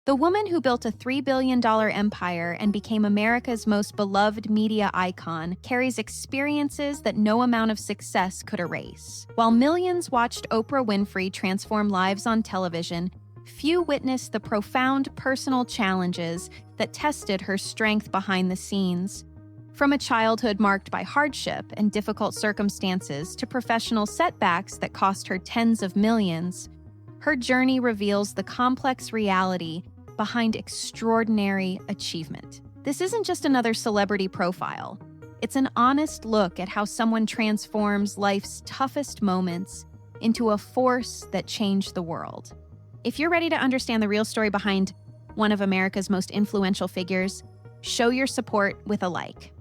The woman who built a $3 billion empire and became America's most beloved media icon carries experiences that no amount of success could erase. While millions watched Oprah Winfrey transform lives on television, few witnessed the profound personal challenges that tested her strength behind the scenes. From a childhood marked by hardship and difficult circumstances to professional setbacks that cost her tens of millions, her journey reveals the complex reality behind extraordinary achievement. This isn't just another celebrity profile. It's an honest look at how someone transforms life's toughest moments into a force that changed the world. If you're ready to understand the real story behind one of America's most influential figures, show your support with a like.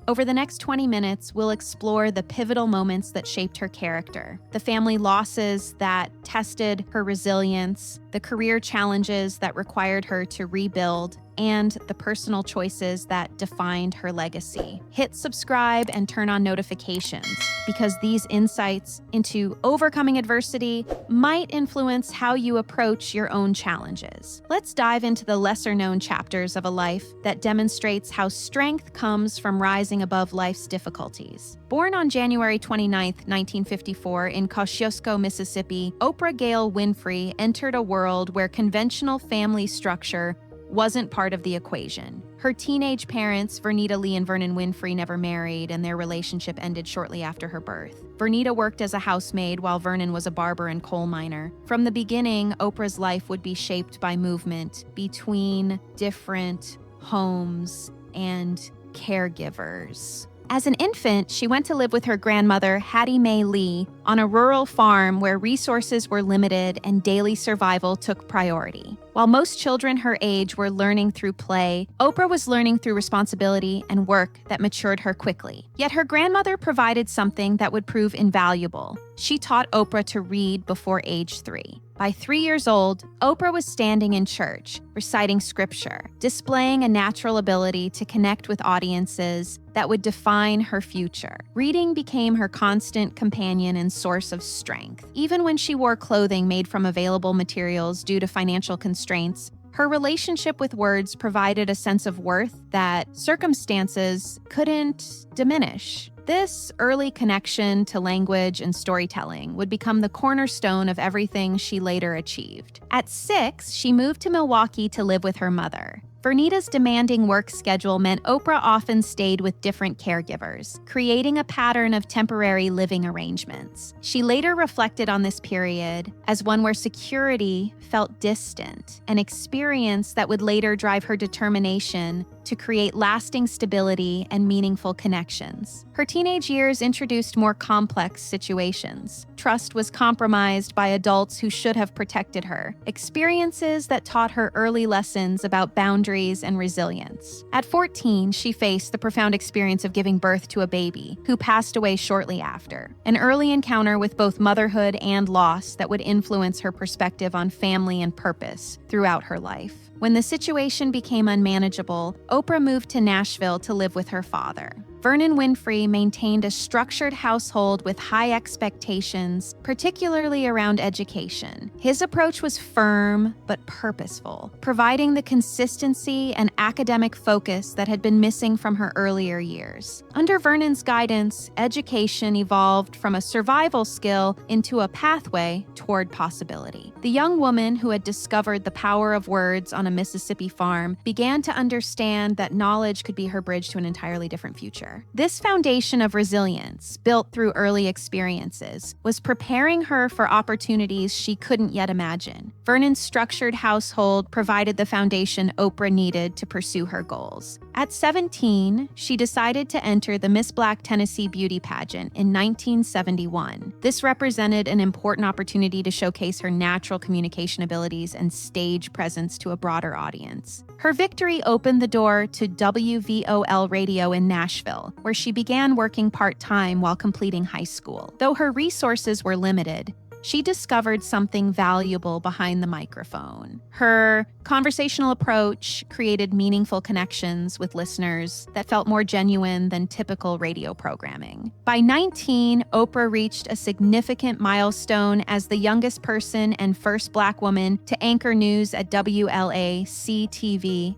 Over the next 20 minutes, we'll explore the pivotal moments that shaped her character, the family losses that tested her resilience, the career challenges that required her to rebuild, and the personal choices that defined her legacy. Hit subscribe and turn on notifications, because these insights into overcoming adversity might influence how you approach your own challenges. Let's dive into the lesser-known chapters of a life that demonstrates how strength comes from rising above life's difficulties. Born on January 29, 1954, in Kosciuszko, Mississippi, Oprah Gail Winfrey entered a world where conventional family structure wasn't part of the equation. Her teenage parents, Vernita Lee and Vernon Winfrey, never married, and their relationship ended shortly after her birth. Vernita worked as a housemaid while Vernon was a barber and coal miner. From the beginning, Oprah's life would be shaped by movement between different homes and caregivers. As an infant, she went to live with her grandmother, Hattie Mae Lee, on a rural farm where resources were limited and daily survival took priority. While most children her age were learning through play, Oprah was learning through responsibility and work that matured her quickly. Yet her grandmother provided something that would prove invaluable. She taught Oprah to read before age 3. By 3 years old, Oprah was standing in church, reciting scripture, displaying a natural ability to connect with audiences that would define her future. Reading became her constant companion and source of strength. Even when she wore clothing made from available materials due to financial constraints, her relationship with words provided a sense of worth that circumstances couldn't diminish. This early connection to language and storytelling would become the cornerstone of everything she later achieved. At 6, she moved to Milwaukee to live with her mother. Vernita's demanding work schedule meant Oprah often stayed with different caregivers, creating a pattern of temporary living arrangements. She later reflected on this period as one where security felt distant, an experience that would later drive her determination to create lasting stability and meaningful connections. Her teenage years introduced more complex situations. Trust was compromised by adults who should have protected her, experiences that taught her early lessons about boundaries and resilience. At 14, she faced the profound experience of giving birth to a baby who passed away shortly after, an early encounter with both motherhood and loss that would influence her perspective on family and purpose throughout her life. When the situation became unmanageable, Oprah moved to Nashville to live with her father. Vernon Winfrey maintained a structured household with high expectations, particularly around education. His approach was firm but purposeful, providing the consistency and academic focus that had been missing from her earlier years. Under Vernon's guidance, education evolved from a survival skill into a pathway toward possibility. The young woman who had discovered the power of words on a Mississippi farm began to understand that knowledge could be her bridge to an entirely different future. This foundation of resilience, built through early experiences, was preparing her for opportunities she couldn't yet imagine. Vernon's structured household provided the foundation Oprah needed to pursue her goals. At 17, she decided to enter the Miss Black Tennessee beauty pageant in 1971. This represented an important opportunity to showcase her natural communication abilities and stage presence to a broader audience. Her victory opened the door to WVOL radio in Nashville, where she began working part-time while completing high school. Though her resources were limited, she discovered something valuable behind the microphone. Her conversational approach created meaningful connections with listeners that felt more genuine than typical radio programming. By 19, Oprah reached a significant milestone as the youngest person and first Black woman to anchor news at WLAC-TV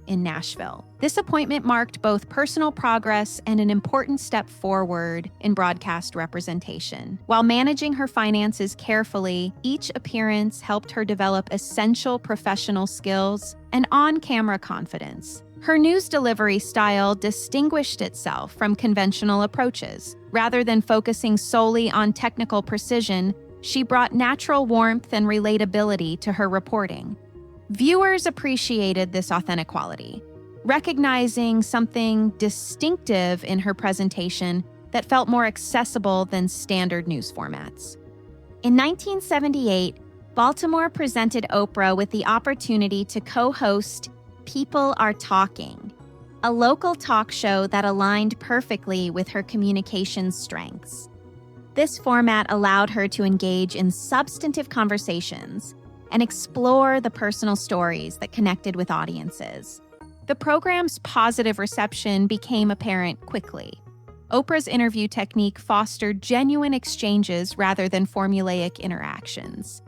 in Nashville. This appointment marked both personal progress and an important step forward in broadcast representation. While managing her finances carefully, each appearance helped her develop essential professional skills and on-camera confidence. Her news delivery style distinguished itself from conventional approaches. Rather than focusing solely on technical precision, she brought natural warmth and relatability to her reporting. Viewers appreciated this authentic quality, recognizing something distinctive in her presentation that felt more accessible than standard news formats. In 1978, Baltimore presented Oprah with the opportunity to co-host People Are Talking, a local talk show that aligned perfectly with her communication strengths. This format allowed her to engage in substantive conversations and explore the personal stories that connected with audiences. The program's positive reception became apparent quickly. Oprah's interview technique fostered genuine exchanges rather than formulaic interactions.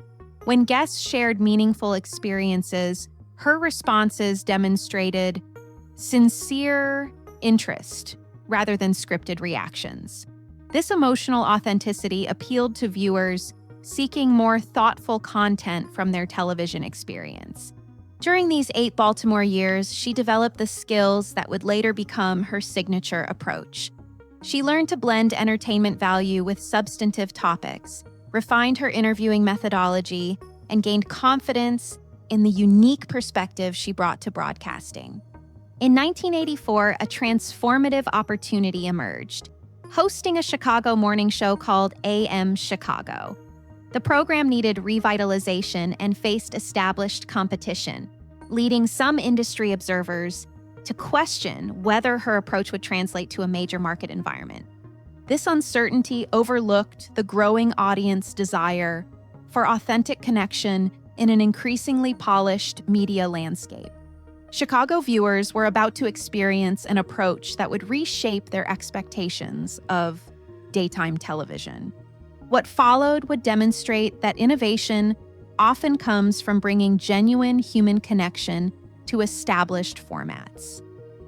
When guests shared meaningful experiences, her responses demonstrated sincere interest rather than scripted reactions. This emotional authenticity appealed to viewers seeking more thoughtful content from their television experience. During these 8 Baltimore years, she developed the skills that would later become her signature approach. She learned to blend entertainment value with substantive topics, refined her interviewing methodology, and gained confidence in the unique perspective she brought to broadcasting. In 1984, a transformative opportunity emerged, hosting a Chicago morning show called AM Chicago. The program needed revitalization and faced established competition, leading some industry observers to question whether her approach would translate to a major market environment. This uncertainty overlooked the growing audience desire for authentic connection in an increasingly polished media landscape. Chicago viewers were about to experience an approach that would reshape their expectations of daytime television. What followed would demonstrate that innovation often comes from bringing genuine human connection to established formats.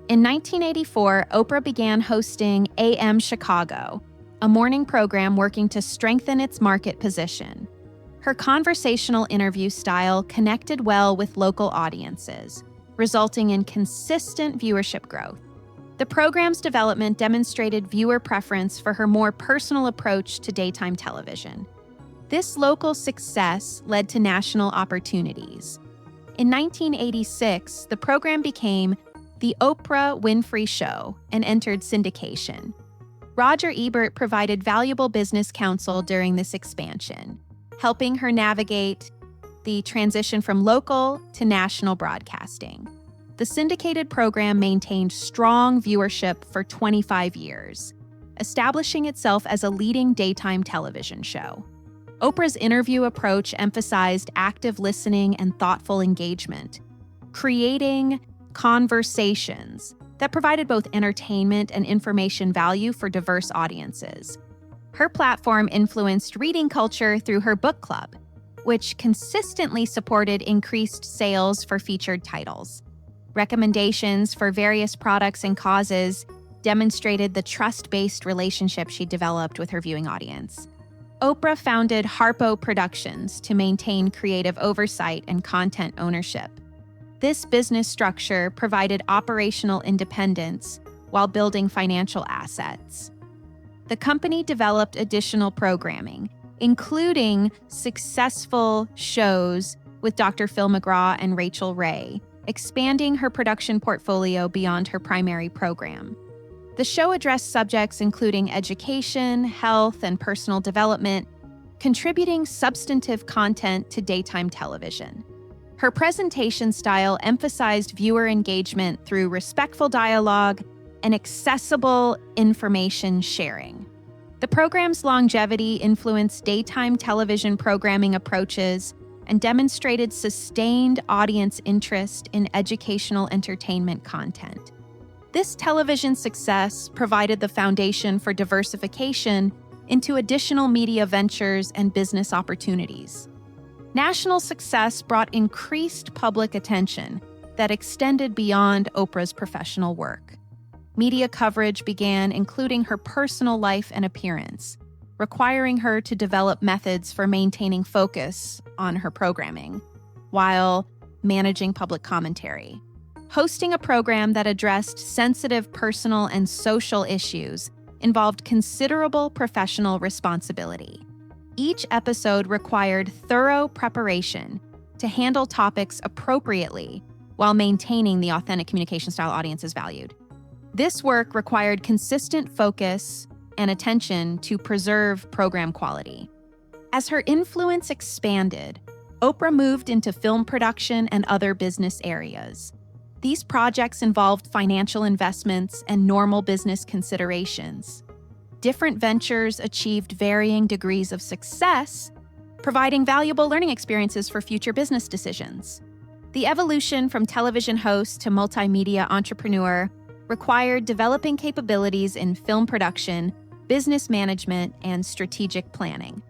In 1984, Oprah began hosting AM Chicago, a morning program working to strengthen its market position. Her conversational interview style connected well with local audiences, resulting in consistent viewership growth. The program's development demonstrated viewer preference for her more personal approach to daytime television. This local success led to national opportunities. In 1986, the program became The Oprah Winfrey Show and entered syndication. Roger Ebert provided valuable business counsel during this expansion, helping her navigate the transition from local to national broadcasting. The syndicated program maintained strong viewership for 25 years, establishing itself as a leading daytime television show. Oprah's interview approach emphasized active listening and thoughtful engagement, creating conversations that provided both entertainment and information value for diverse audiences. Her platform influenced reading culture through her book club, which consistently supported increased sales for featured titles. Recommendations for various products and causes demonstrated the trust-based relationship she developed with her viewing audience. Oprah founded Harpo Productions to maintain creative oversight and content ownership. This business structure provided operational independence while building financial assets. The company developed additional programming, including successful shows with Dr. Phil McGraw and Rachel Ray, expanding her production portfolio beyond her primary program. The show addressed subjects including education, health, and personal development, contributing substantive content to daytime television. Her presentation style emphasized viewer engagement through respectful dialogue and accessible information sharing. The program's longevity influenced daytime television programming approaches and demonstrated sustained audience interest in educational entertainment content. This television success provided the foundation for diversification into additional media ventures and business opportunities. National success brought increased public attention that extended beyond Oprah's professional work. Media coverage began including her personal life and appearance, requiring her to develop methods for maintaining focus on her programming, while managing public commentary. Hosting a program that addressed sensitive personal and social issues involved considerable professional responsibility. Each episode required thorough preparation to handle topics appropriately while maintaining the authentic communication style audiences valued. This work required consistent focus and attention to preserve program quality. As her influence expanded, Oprah moved into film production and other business areas. These projects involved financial investments and normal business considerations. Different ventures achieved varying degrees of success, providing valuable learning experiences for future business decisions. The evolution from television host to multimedia entrepreneur required developing capabilities in film production, business management, and strategic planning.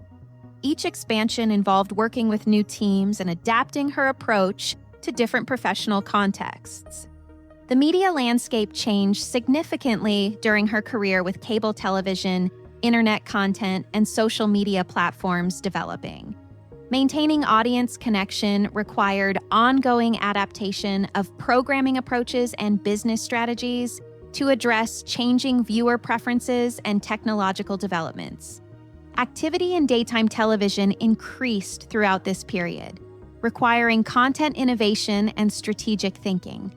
Each expansion involved working with new teams and adapting her approach to different professional contexts. The media landscape changed significantly during her career with cable television, internet content, and social media platforms developing. Maintaining audience connection required ongoing adaptation of programming approaches and business strategies to address changing viewer preferences and technological developments. Activity in daytime television increased throughout this period, requiring content innovation and strategic thinking.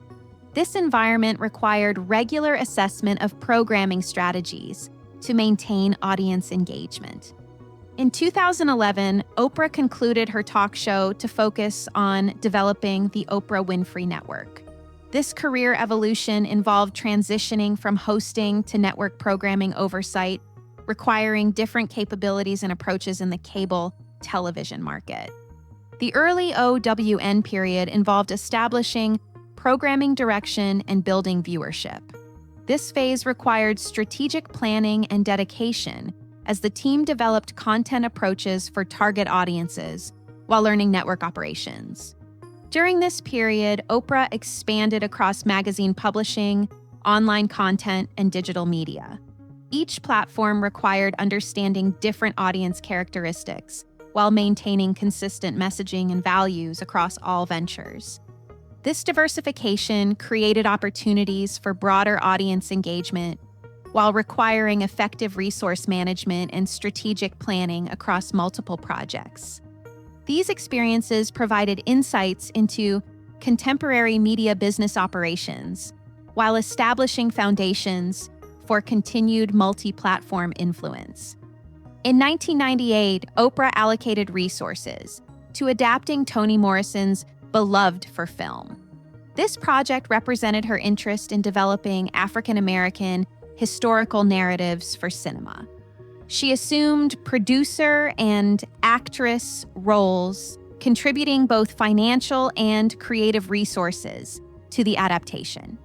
This environment required regular assessment of programming strategies to maintain audience engagement. In 2011, Oprah concluded her talk show to focus on developing the Oprah Winfrey Network. This career evolution involved transitioning from hosting to network programming oversight, requiring different capabilities and approaches in the cable television market. The early OWN period involved establishing programming direction and building viewership. This phase required strategic planning and dedication as the team developed content approaches for target audiences while learning network operations. During this period, Oprah expanded across magazine publishing, online content, and digital media. Each platform required understanding different audience characteristics while maintaining consistent messaging and values across all ventures. This diversification created opportunities for broader audience engagement while requiring effective resource management and strategic planning across multiple projects. These experiences provided insights into contemporary media business operations while establishing foundations for continued multi-platform influence. In 1998, Oprah allocated resources to adapting Toni Morrison's Beloved for film. This project represented her interest in developing African American historical narratives for cinema. She assumed producer and actress roles, contributing both financial and creative resources to the adaptation.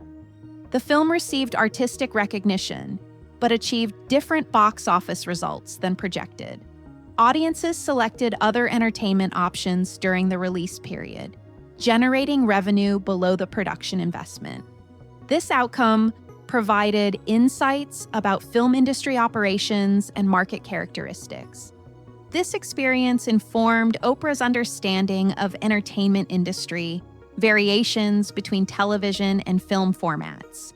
The film received artistic recognition, but achieved different box office results than projected. Audiences selected other entertainment options during the release period, generating revenue below the production investment. This outcome provided insights about film industry operations and market characteristics. This experience informed Oprah's understanding of entertainment industry, variations between television and film formats.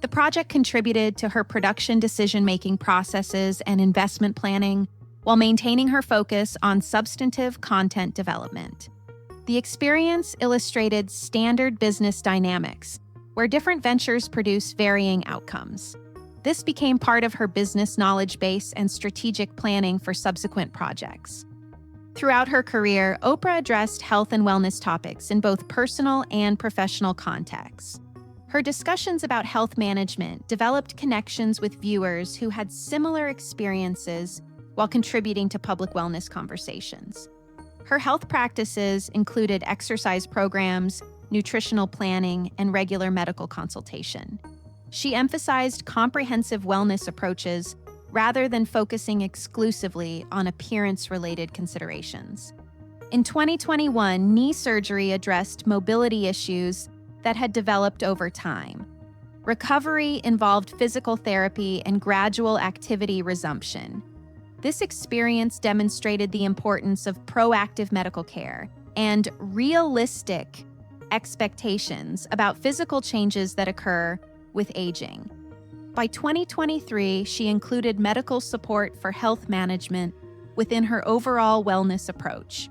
The project contributed to her production decision-making processes and investment planning while maintaining her focus on substantive content development. The experience illustrated standard business dynamics, where different ventures produce varying outcomes. This became part of her business knowledge base and strategic planning for subsequent projects. Throughout her career, Oprah addressed health and wellness topics in both personal and professional contexts. Her discussions about health management developed connections with viewers who had similar experiences while contributing to public wellness conversations. Her health practices included exercise programs, nutritional planning, and regular medical consultation. She emphasized comprehensive wellness approaches rather than focusing exclusively on appearance-related considerations. In 2021, knee surgery addressed mobility issues that had developed over time. Recovery involved physical therapy and gradual activity resumption. This experience demonstrated the importance of proactive medical care and realistic expectations about physical changes that occur with aging. By 2023, she included medical support for health management within her overall wellness approach.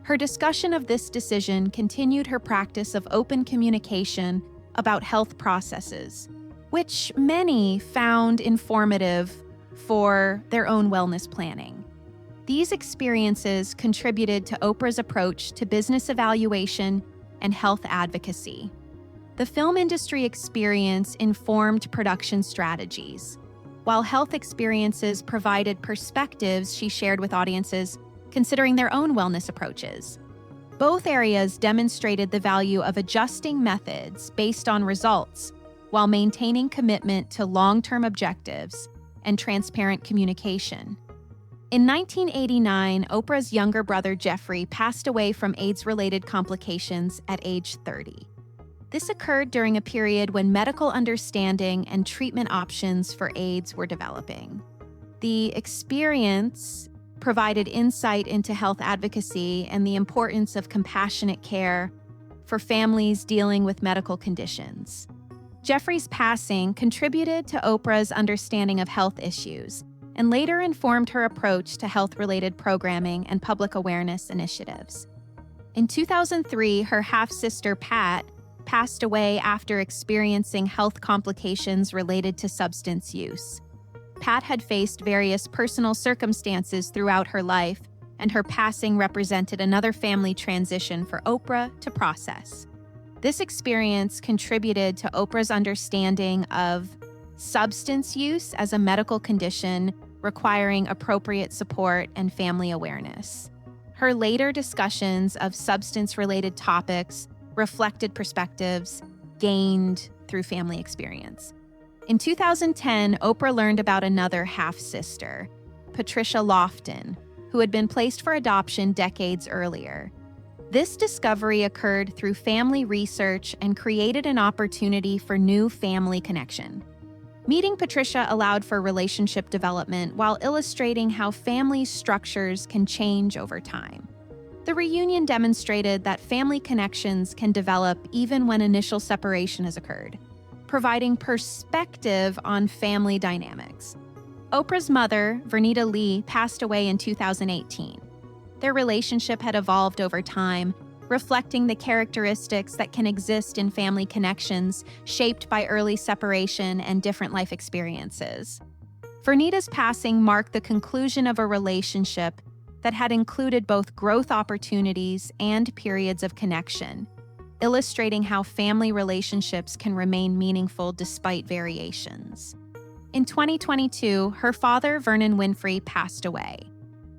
Her discussion of this decision continued her practice of open communication about health processes, which many found informative for their own wellness planning. These experiences contributed to Oprah's approach to business evaluation and health advocacy. The film industry experience informed production strategies, while health experiences provided perspectives she shared with audiences considering their own wellness approaches. Both areas demonstrated the value of adjusting methods based on results while maintaining commitment to long-term objectives and transparent communication. In 1989, Oprah's younger brother Jeffrey passed away from AIDS-related complications at age 30. This occurred during a period when medical understanding and treatment options for AIDS were developing. The experience provided insight into health advocacy and the importance of compassionate care for families dealing with medical conditions. Jeffrey's passing contributed to Oprah's understanding of health issues and later informed her approach to health-related programming and public awareness initiatives. In 2003, her half-sister Pat passed away after experiencing health complications related to substance use. Pat had faced various personal circumstances throughout her life, and her passing represented another family transition for Oprah to process. This experience contributed to Oprah's understanding of substance use as a medical condition requiring appropriate support and family awareness. Her later discussions of substance-related topics reflected perspectives gained through family experience. In 2010, Oprah learned about another half-sister, Patricia Lofton, who had been placed for adoption decades earlier. This discovery occurred through family research and created an opportunity for new family connection. Meeting Patricia allowed for relationship development while illustrating how family structures can change over time. The reunion demonstrated that family connections can develop even when initial separation has occurred, providing perspective on family dynamics. Oprah's mother, Vernita Lee, passed away in 2018. Their relationship had evolved over time, reflecting the characteristics that can exist in family connections shaped by early separation and different life experiences. Vernita's passing marked the conclusion of a relationship that had included both growth opportunities and periods of connection, illustrating how family relationships can remain meaningful despite variations. In 2022, her father, Vernon Winfrey, passed away.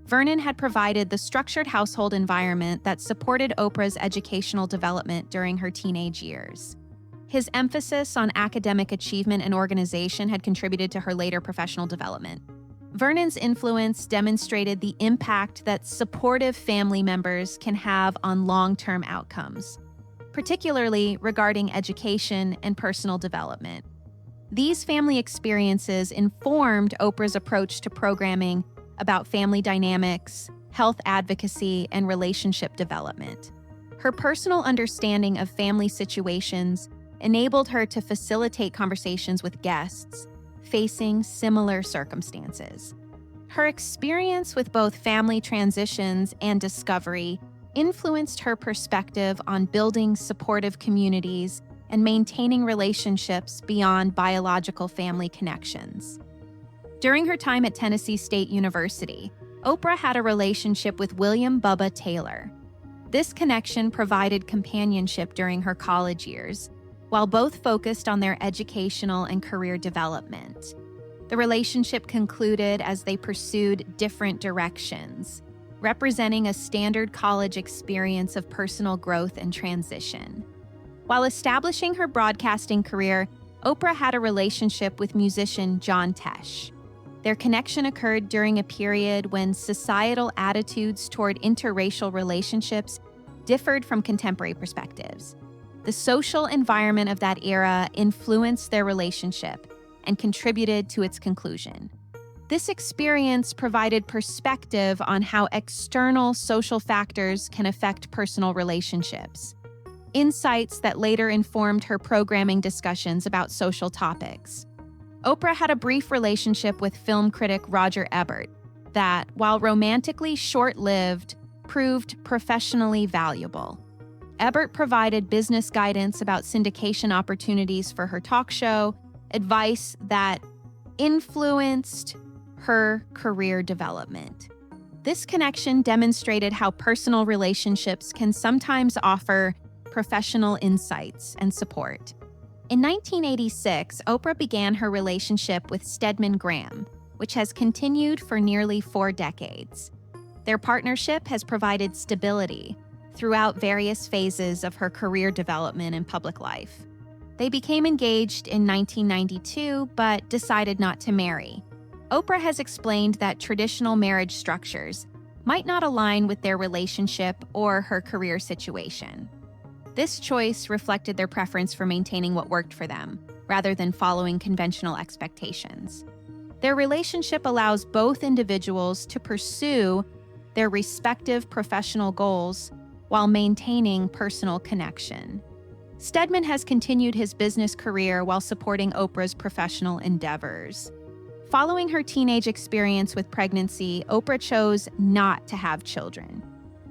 Vernon had provided the structured household environment that supported Oprah's educational development during her teenage years. His emphasis on academic achievement and organization had contributed to her later professional development. Vernon's influence demonstrated the impact that supportive family members can have on long-term outcomes, particularly regarding education and personal development. These family experiences informed Oprah's approach to programming about family dynamics, health advocacy, and relationship development. Her personal understanding of family situations enabled her to facilitate conversations with guests facing similar circumstances. Her experience with both family transitions and discovery influenced her perspective on building supportive communities and maintaining relationships beyond biological family connections. During her time at Tennessee State University, Oprah had a relationship with William Bubba Taylor. This connection provided companionship during her college years, while both focused on their educational and career development. The relationship concluded as they pursued different directions, representing a standard college experience of personal growth and transition. While establishing her broadcasting career, Oprah had a relationship with musician John Tesh. Their connection occurred during a period when societal attitudes toward interracial relationships differed from contemporary perspectives. The social environment of that era influenced their relationship and contributed to its conclusion. This experience provided perspective on how external social factors can affect personal relationships, insights that later informed her programming discussions about social topics. Oprah had a brief relationship with film critic Roger Ebert that, while romantically short-lived, proved professionally valuable. Ebert provided business guidance about syndication opportunities for her talk show, advice that influenced her career development. This connection demonstrated how personal relationships can sometimes offer professional insights and support. In 1986, Oprah began her relationship with Stedman Graham, which has continued for nearly 4 decades. Their partnership has provided stability throughout various phases of her career development and public life. They became engaged in 1992, but decided not to marry. Oprah has explained that traditional marriage structures might not align with their relationship or her career situation. This choice reflected their preference for maintaining what worked for them, rather than following conventional expectations. Their relationship allows both individuals to pursue their respective professional goals while maintaining personal connection. Stedman has continued his business career while supporting Oprah's professional endeavors. Following her teenage experience with pregnancy, Oprah chose not to have children.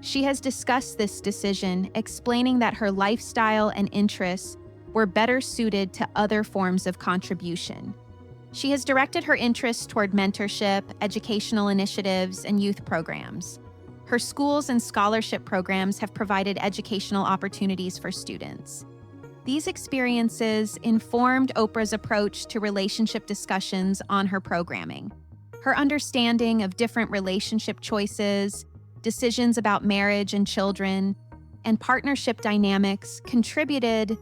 She has discussed this decision, explaining that her lifestyle and interests were better suited to other forms of contribution. She has directed her interests toward mentorship, educational initiatives, and youth programs. Her schools and scholarship programs have provided educational opportunities for students. These experiences informed Oprah's approach to relationship discussions on her programming. Her understanding of different relationship choices, decisions about marriage and children, and partnership dynamics contributed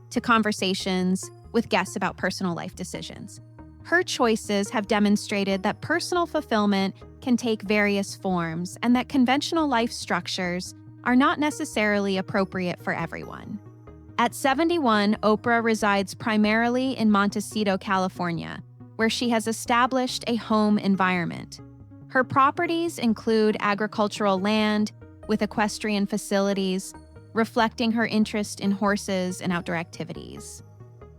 to conversations with guests about personal life decisions. Her choices have demonstrated that personal fulfillment can take various forms and that conventional life structures are not necessarily appropriate for everyone. At 71, Oprah resides primarily in Montecito, California, where she has established a home environment. Her properties include agricultural land with equestrian facilities, reflecting her interest in horses and outdoor activities.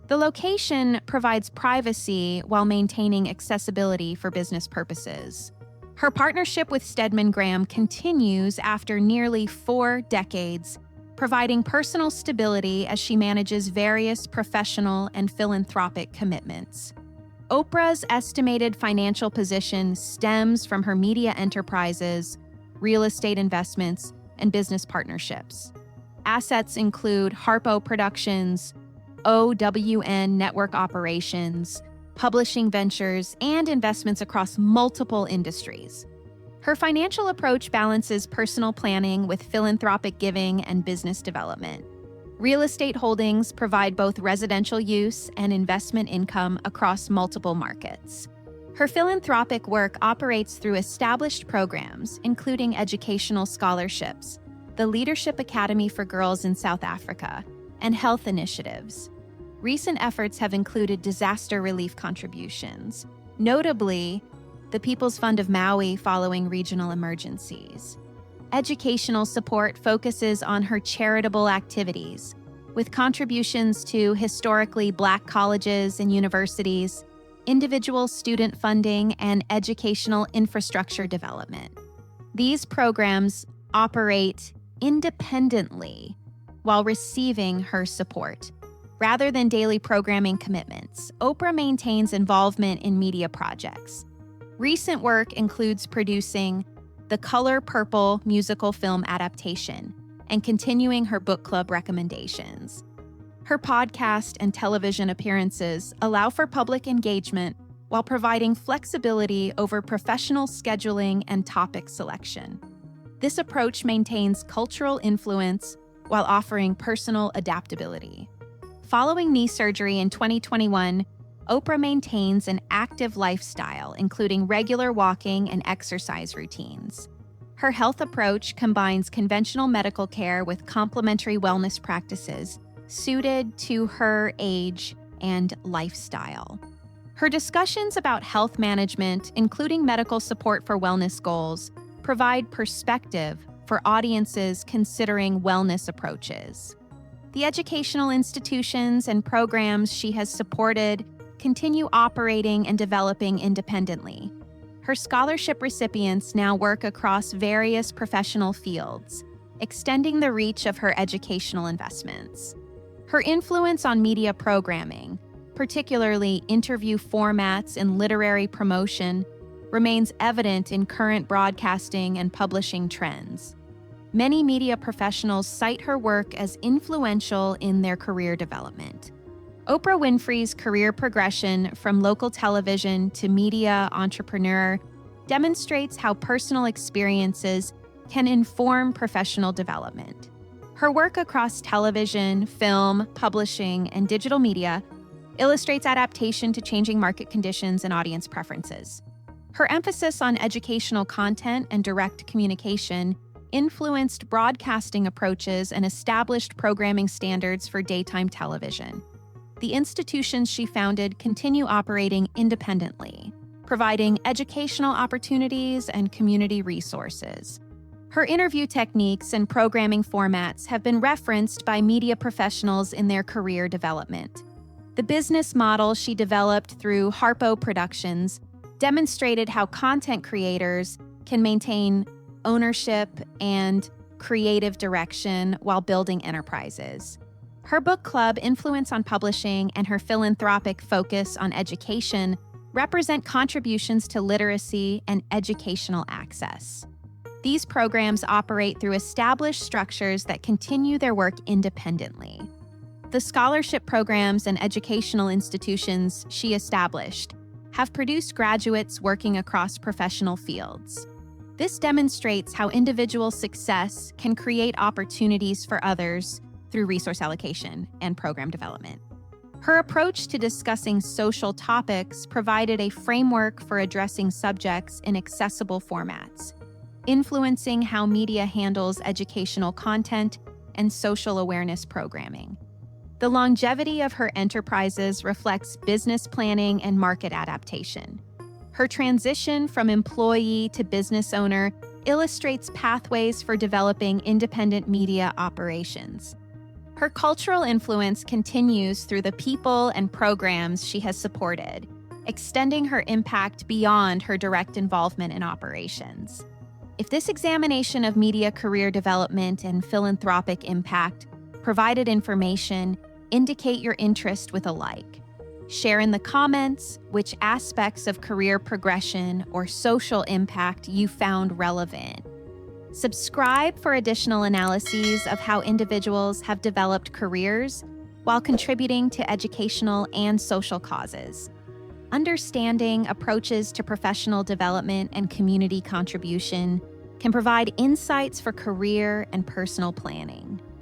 The location provides privacy while maintaining accessibility for business purposes. Her partnership with Stedman Graham continues after nearly 4 decades, providing personal stability as she manages various professional and philanthropic commitments. Oprah's estimated financial position stems from her media enterprises, real estate investments, and business partnerships. Assets include Harpo Productions, OWN Network Operations, publishing ventures, and investments across multiple industries. Her financial approach balances personal planning with philanthropic giving and business development. Real estate holdings provide both residential use and investment income across multiple markets. Her philanthropic work operates through established programs, including educational scholarships, the Leadership Academy for Girls in South Africa, and health initiatives. Recent efforts have included disaster relief contributions, notably the People's Fund of Maui following regional emergencies. Educational support focuses on her charitable activities, with contributions to historically Black colleges and universities, individual student funding, and educational infrastructure development. These programs operate independently while receiving her support. Rather than daily programming commitments, Oprah maintains involvement in media projects. Recent work includes producing the Color Purple musical film adaptation and continuing her book club recommendations. Her podcast and television appearances allow for public engagement while providing flexibility over professional scheduling and topic selection. This approach maintains cultural influence while offering personal adaptability. Following knee surgery in 2021, Oprah maintains an active lifestyle, including regular walking and exercise routines. Her health approach combines conventional medical care with complementary wellness practices suited to her age and lifestyle. Her discussions about health management, including medical support for wellness goals, provide perspective for audiences considering wellness approaches. The educational institutions and programs she has supported continue operating and developing independently. Her scholarship recipients now work across various professional fields, extending the reach of her educational investments. Her influence on media programming, particularly interview formats and literary promotion, remains evident in current broadcasting and publishing trends. Many media professionals cite her work as influential in their career development. Oprah Winfrey's career progression from local television to media entrepreneur demonstrates how personal experiences can inform professional development. Her work across television, film, publishing, and digital media illustrates adaptation to changing market conditions and audience preferences. Her emphasis on educational content and direct communication influenced broadcasting approaches and established programming standards for daytime television. The institutions she founded continue operating independently, providing educational opportunities and community resources. Her interview techniques and programming formats have been referenced by media professionals in their career development. The business model she developed through Harpo Productions demonstrated how content creators can maintain ownership and creative direction while building enterprises. Her book club influence on publishing and her philanthropic focus on education represent contributions to literacy and educational access. These programs operate through established structures that continue their work independently. The scholarship programs and educational institutions she established have produced graduates working across professional fields. This demonstrates how individual success can create opportunities for others through resource allocation and program development. Her approach to discussing social topics provided a framework for addressing subjects in accessible formats, influencing how media handles educational content and social awareness programming. The longevity of her enterprises reflects business planning and market adaptation. Her transition from employee to business owner illustrates pathways for developing independent media operations. Her cultural influence continues through the people and programs she has supported, extending her impact beyond her direct involvement in operations. If this examination of media career development and philanthropic impact provided information, indicate your interest with a like. Share in the comments which aspects of career progression or social impact you found relevant. Subscribe for additional analyses of how individuals have developed careers while contributing to educational and social causes. Understanding approaches to professional development and community contribution can provide insights for career and personal planning.